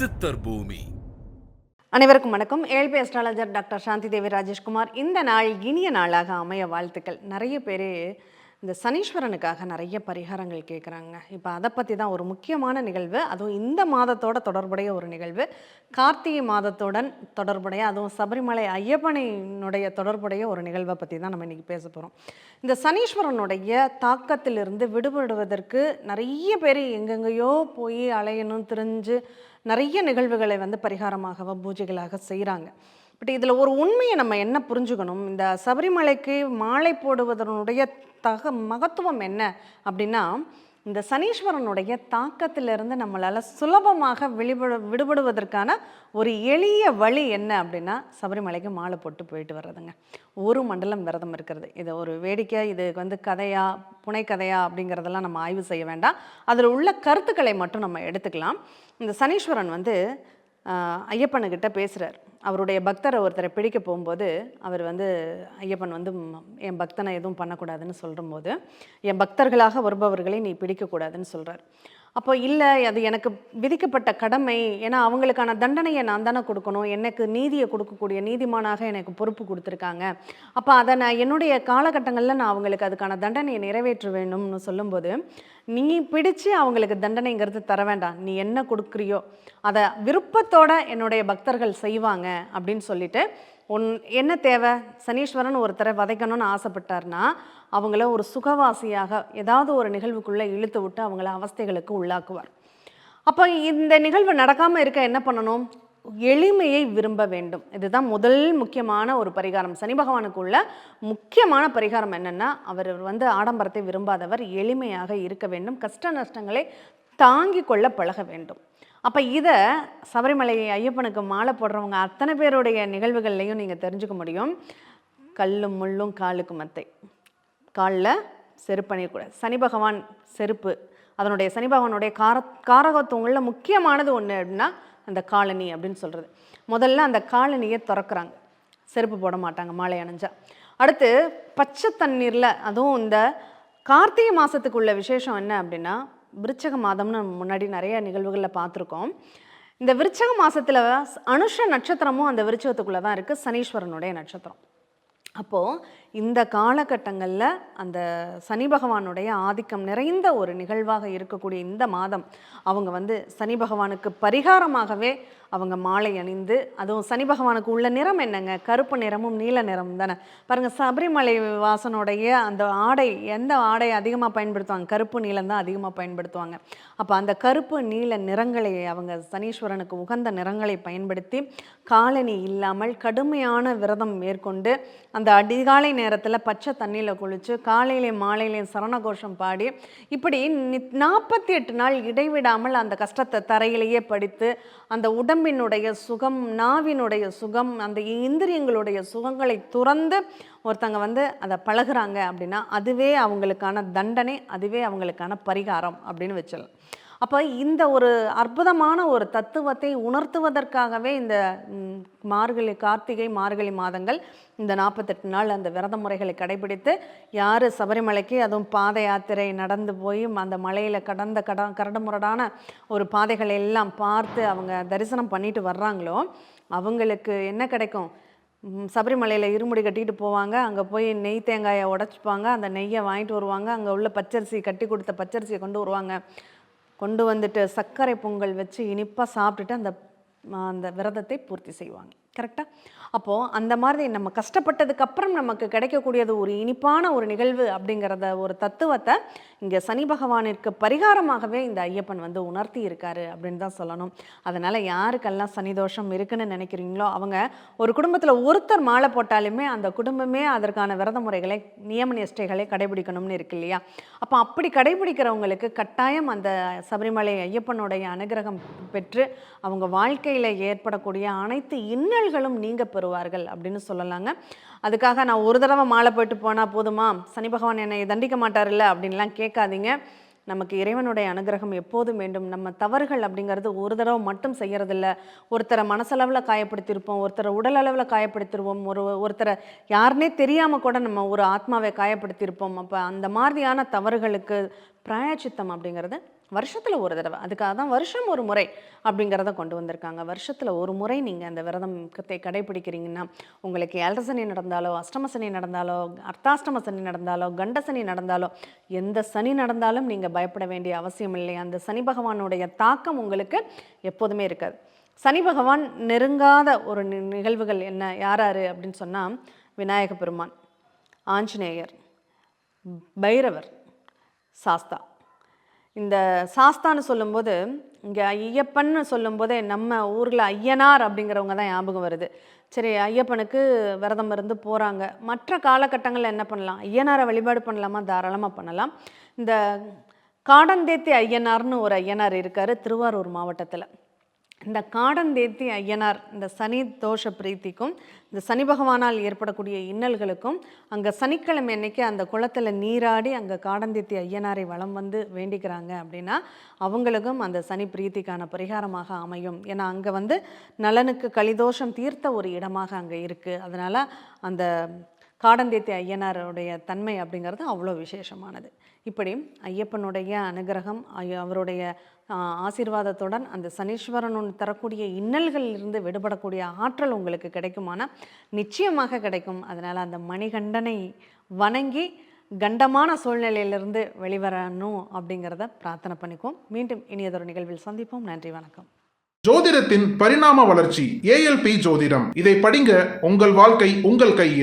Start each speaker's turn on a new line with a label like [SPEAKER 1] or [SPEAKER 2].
[SPEAKER 1] சித்தர் பூமி.
[SPEAKER 2] அனைவருக்கும் வணக்கம். ஏழ்பி அஸ்ட்ராலஜர் டாக்டர் சாந்தி தேவி ராஜேஷ்குமார். இந்த நாள் இனிய நாளாக அமைய வாழ்த்துக்கள். நிறைய பேர் இந்த சனீஸ்வரனுக்காக நிறைய பரிகாரங்கள் கேட்குறாங்க. இப்போ அதை பற்றி தான் ஒரு முக்கியமான நிகழ்வு, அதுவும் இந்த மாதத்தோட தொடர்புடைய ஒரு நிகழ்வு, கார்த்திகை மாதத்துடன் தொடர்புடைய, அதுவும் சபரிமலை ஐயப்பனினுடைய தொடர்புடைய ஒரு நிகழ்வை பற்றி தான் நம்ம இன்றைக்கி பேச போகிறோம். இந்த சனீஸ்வரனுடைய தாக்கத்திலிருந்து விடுபடுவதற்கு நிறைய பேர் எங்கெங்கேயோ போய் அலையணும், திரிஞ்சு நிறைய நிகழ்வுகளை பரிகாரமாக பூஜைகளாக செய்கிறாங்க. பட் இதில் ஒரு உண்மையை நம்ம என்ன புரிஞ்சுக்கணும், இந்த சபரிமலைக்கு மாலை போடுவதனுடைய மகத்துவம் என்ன அப்படின்னா, இந்த சனீஸ்வரனுடைய தாக்கத்திலிருந்து நம்மளால் சுலபமாக விடுபடுவதற்கான ஒரு எளிய வழி என்ன அப்படின்னா, சபரிமலைக்கு மாலை போட்டு போயிட்டு வர்றதுங்க. ஒரு மண்டலம் விரதம் இருக்கிறது. இது ஒரு வேடிக்கை, இது கதையா புனைக்கதையா அப்படிங்கிறதெல்லாம் நம்ம ஆய்வு செய்ய வேண்டாம். அதில் உள்ள கருத்துக்களை மட்டும் நம்ம எடுத்துக்கலாம். இந்த சனீஸ்வரன் ஐயப்பனுக்கிட்ட பேசுகிறார். அவருடைய பக்தரை ஒருத்தரை பிடிக்க போகும்போது அவர் ஐயப்பன் என் பக்தனை எதுவும் பண்ணக்கூடாதுன்னு சொல்லும்போது, என் பக்தர்களாக வருபவர்களை நீ பிடிக்கக்கூடாதுன்னு சொல்கிறார். அப்போ இல்லை, அது எனக்கு விதிக்கப்பட்ட கடமை, ஏன்னா அவங்களுக்கான தண்டனையை நான் தானே கொடுக்கணும், எனக்கு நீதியை கொடுக்கக்கூடிய நீதிமானாக எனக்கு பொறுப்பு கொடுத்துருக்காங்க, அப்போ அதை நான் என்னுடைய காலகட்டங்களில் நான் அவங்களுக்கு அதுக்கான தண்டனையை நிறைவேற்ற வேணும்னு சொல்லும்போது, நீ பிடிச்சு அவங்களுக்கு தண்டனைங்கிறது தர வேண்டாம், நீ என்ன கொடுக்குறியோ அதை விருப்பத்தோட என்னுடைய பக்தர்கள் செய்வாங்க அப்படின்னு சொல்லிட்டு, என்ன தேவை, சனீஸ்வரன் ஒருத்தரை வதைக்கணும்னு ஆசைப்பட்டார்னா அவங்கள ஒரு சுகவாசியாக ஏதாவது ஒரு நிகழ்வுக்குள்ளே இழுத்து விட்டு அவங்கள அவஸ்தைகளுக்கு உள்ளாக்குவார். அப்போ இந்த நிகழ்வு நடக்காமல் இருக்க என்ன பண்ணணும், எளிமையை விரும்ப வேண்டும். இதுதான் முதல் முக்கியமான ஒரு பரிகாரம். சனி பகவானுக்குள்ள முக்கியமான பரிகாரம் என்னென்னா, அவர் ஆடம்பரத்தை விரும்பாதவர், எளிமையாக இருக்க வேண்டும், கஷ்ட நஷ்டங்களை தாங்கி கொள்ள பழக வேண்டும். அப்போ இதை சபரிமலை ஐயப்பனுக்கு மாலை போடுறவங்க அத்தனை பேருடைய நிகழ்வுகள்லையும் நீங்கள் தெரிஞ்சுக்க முடியும். கல்லும் முள்ளும் காலுக்கு மத்தை, காலில் செருப்பணியக்கூடாது. சனி பகவான் செருப்பு, அதனுடைய சனி பகவானுடைய காரகத்துவங்களில் முக்கியமானது ஒன்று அப்படின்னா அந்த காலனி அப்படின்னு சொல்கிறது. முதல்ல அந்த காலனியை திறக்கிறாங்க, செருப்பு போட மாட்டாங்க மாலை அணிஞ்சா. அடுத்து பச்சை தண்ணீரில், அதுவும் இந்த கார்த்திகை மாதத்துக்குள்ள விசேஷம் என்ன அப்படின்னா, விருச்சக மாதம்னு முன்னாடி நிறைய நிகழ்வுகளில் பார்த்துருக்கோம். இந்த விருச்சக மாதத்தில் அனுஷ நட்சத்திரமும் அந்த விருச்சகத்துக்குள்ளே தான் இருக்குது, சனீஸ்வரனுடைய நட்சத்திரம். அப்போது இந்த காலகட்டங்களில் அந்த சனி பகவானுடைய ஆதிக்கம் நிறைந்த ஒரு நிகழ்வாக இருக்கக்கூடிய இந்த மாதம் அவங்க சனி பகவானுக்கு பரிகாரமாகவே அவங்க மாலை அணிந்து, அதுவும் சனி பகவானுக்கு உள்ள நிறம் என்னங்க, கருப்பு நிறமும் நீல நிறமும் தானே. பாருங்கள், சபரிமலை வாசனுடைய அந்த ஆடை, எந்த ஆடை அதிகமாக பயன்படுத்துவாங்க, கருப்பு நீலம் தான் அதிகமாக பயன்படுத்துவாங்க. அப்போ அந்த கருப்பு நீல நிறங்களை அவங்க சனீஸ்வரனுக்கு உகந்த நிறங்களை பயன்படுத்தி காலணி இல்லாமல் கடுமையான விரதம் மேற்கொண்டு, அந்த அதிகாலை நேரத்தில் பச்சை தண்ணியில் குளித்து காலையிலையும் மாலையிலையும் சரணகோஷம் பாடி, இப்படி 48 நாள் இடைவிடாமல் அந்த கஷ்டத்தை தரையிலேயே படித்து, அந்த உடம்பினுடைய சுகம், நாவினுடைய சுகம், அந்த இந்திரியங்களுடைய சுகங்களை துறந்து ஒருத்தங்க அதை பழகுறாங்க அப்படின்னா அதுவே அவங்களுக்கான தண்டனை, அதுவே அவங்களுக்கான பரிகாரம் அப்படின்னு வச்சிடலாம். அப்போ இந்த ஒரு அற்புதமான ஒரு தத்துவத்தை உணர்த்துவதற்காகவே இந்த கார்த்திகை மார்கழி மாதங்கள் இந்த 48 நாள் அந்த விரத முறைகளை கடைபிடித்து, யார் சபரிமலைக்கு அதுவும் பாத யாத்திரை நடந்து போய் அந்த மலையில் கரடுமுரடான ஒரு பாதைகளை எல்லாம் பார்த்து அவங்க தரிசனம் பண்ணிட்டு வர்றாங்களோ, அவங்களுக்கு என்ன கிடைக்கும், சபரிமலையில் இருமுடி கட்டிட்டு போவாங்க, அங்கே போய் நெய் தேங்காயை உடச்சிப்பாங்க, அந்த நெய்யை வாங்கிட்டு வருவாங்க, அங்கே உள்ள பச்சரிசி கட்டி கொடுத்த பச்சரிசியை கொண்டு வருவாங்க, கொண்டு வந்துட்டு சர்க்கரை பொங்கல் வச்சு இனிப்பாக சாப்பிட்டுட்டு அந்த விரதத்தை பூர்த்தி செய்வாங்க. கரெக்டாக? அப்போது அந்த மாதிரி நம்ம கஷ்டப்பட்டதுக்கப்புறம் நமக்கு கிடைக்கக்கூடியது ஒரு இனிப்பான ஒரு நிகழ்வு அப்படிங்கிறத ஒரு தத்துவத்தை இங்கே சனி பகவானிற்கு பரிகாரமாகவே இந்த ஐயப்பன் உணர்த்தி இருக்காரு அப்படின்னு தான் சொல்லணும். அதனால் யாருக்கெல்லாம் சனி தோஷம் இருக்குன்னு நினைக்கிறீங்களோ அவங்க ஒரு குடும்பத்தில் ஒருத்தர் மாலை போட்டாலுமே அந்த குடும்பமே அதற்கான விரத முறைகளை, நியம நிஷ்டைகளை கடைபிடிக்கணும்னு இருக்கு இல்லையா? அப்போ அப்படி கடைபிடிக்கிறவங்களுக்கு கட்டாயம் அந்த சபரிமலை ஐயப்பனுடைய அனுகிரகம் பெற்று அவங்க வாழ்க்கையில் ஏற்படக்கூடிய அனைத்து இன்னல்களும் நீங்க பெறுவார்கள் அப்படின்னு சொல்லலாங்க. அதுக்காக நான் ஒரு தடவை மாலை போயிட்டு போனால் போதுமா, சனி பகவான் என்னை தண்டிக்க மாட்டார்ல அப்படின்லாம் கேட்காதீங்க. நமக்கு இறைவனுடைய அனுகிரகம் எப்போதும் வேண்டும். நம்ம தவறுகள் அப்படிங்கிறது ஒரு தடவை மட்டும் செய்யறதில்ல. ஒருத்தரை மனசளவில் காயப்படுத்தியிருப்போம், ஒருத்தரை உடல் அளவில் காயப்படுத்திடுவோம், ஒருத்தரை யாருன்னே தெரியாமல் கூட நம்ம ஒரு ஆத்மாவை காயப்படுத்தியிருப்போம். அப்போ அந்த மாதிரியான தவறுகளுக்கு பிராயச்சித்தம் அப்படிங்கிறது வருஷத்தில் ஒரு தடவை, அதுக்காக தான் வருஷம் ஒரு முறை அப்படிங்கிறத கொண்டு வந்திருக்காங்க. வருஷத்தில் ஒரு முறை நீங்கள் அந்த விரதத்தை கடைபிடிக்கிறீங்கன்னா, உங்களுக்கு 7 சனி நடந்தாலோ, அஷ்டம சனி நடந்தாலோ, அர்த்தாஷ்டம சனி நடந்தாலோ, கண்ட சனி நடந்தாலோ, எந்த சனி நடந்தாலும் நீங்கள் பயப்பட வேண்டிய அவசியம் இல்லை. அந்த சனி பகவானுடைய தாக்கம் உங்களுக்கு எப்போதுமே இருக்காது. சனி பகவான் நெருங்காத ஒரு நிகழ்வுகள் என்ன யார் அப்படின்னு சொன்னால், விநாயக பெருமான், ஆஞ்சநேயர், பைரவர், சாஸ்தா. இந்த சாஸ்தான்னு சொல்லும்போது, இங்கே ஐயப்பன்னு சொல்லும்போதே நம்ம ஊரில் ஐயனார் அப்படிங்கிறவங்க தான் ஞாபகம் வருது. சரி, ஐயப்பனுக்கு விரதம் இருந்து போகிறாங்க. மற்ற காலகட்டங்களில் என்ன பண்ணலாம்? ஐயனாரை வழிபாடு பண்ணலாமா? தாராளமாக பண்ணலாம். இந்த காடந்தேத்தி ஐயனார்னு ஒரு ஐயனார் இருக்கார் திருவாரூர் மாவட்டத்தில். இந்த காடந்தேத்தி ஐயனார் இந்த சனி தோஷ பிரீத்திக்கும் இந்த சனி பகவானால் ஏற்படக்கூடிய இன்னல்களுக்கும் அங்கே சனிக்கிழமை அன்னைக்கு அந்த குளத்தில் நீராடி அங்கே காடந்தேத்தி ஐயனாரை வலம் வந்து வேண்டிக்கிறாங்க அப்படின்னா அவங்களுக்கும் அந்த சனி பிரீத்திக்கான பரிகாரமாக அமையும். ஏன்னா அங்கே வந்து நலனுக்கு கலிதோஷம் தீர்த்த ஒரு இடமாக அங்கே இருக்குது. அதனால் அந்த காடந்தேத்தி ஐயனாருடைய தன்மை அப்படிங்கிறது அவ்வளோ விசேஷமானது. இப்படி ஐயப்பனுடைய அனுகிரகம், அவருடைய ஆசீர்வாதத்துடன் அந்த சனீஸ்வரன் தரக்கூடிய இன்னல்களிலிருந்து விடுபடக்கூடிய ஆற்றல் உங்களுக்கு கிடைக்குமானா நிச்சயமாக கிடைக்கும். அதனால் அந்த மணிகண்டனை வணங்கி கண்டமான சூழ்நிலையிலிருந்து வெளிவரணும் அப்படிங்கிறத பிரார்த்தனை பண்ணிக்குவோம். மீண்டும் இனியதொரு நிகழ்வில் சந்திப்போம். நன்றி, வணக்கம்.
[SPEAKER 1] ஜோதிடத்தின் பரிணாம வளர்ச்சி ALP ஜோதிடம். இதை படிங்க, உங்கள் வாழ்க்கை உங்கள் கையில்.